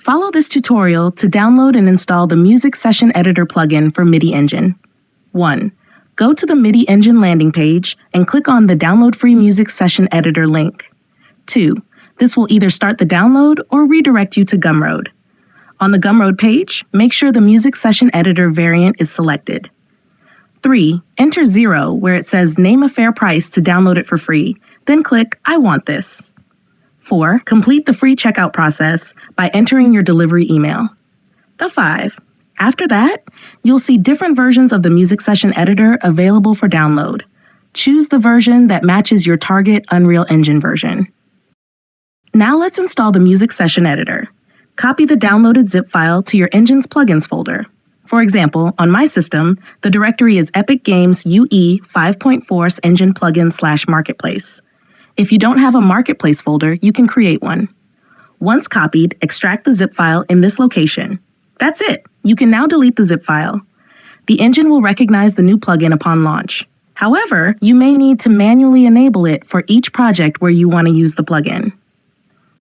Follow this tutorial to download and install the Music Session Editor plugin for MidiEngine. 1. Go to the MidiEngine landing page and click on the Download Free Music Session Editor link. 2. This will either start the download or redirect you to Gumroad. On the Gumroad page, make sure the Music Session Editor variant is selected. 3. Enter 0 where it says name a fair price to download it for free, then click I want this. 4. Complete the free checkout process by entering your delivery email. 5. After that, you'll see different versions of the Music Session Editor available for download. Choose the version that matches your target Unreal Engine version. Now let's install the Music Session Editor. Copy the downloaded zip file to your engine's plugins folder. For example, on my system, the directory is Epic Games UE5.4 engine plugin/marketplace. If you don't have a marketplace folder, you can create one. Once copied, extract the zip file in this location. That's it. You can now delete the zip file. The engine will recognize the new plugin upon launch. However, you may need to manually enable it for each project where you want to use the plugin.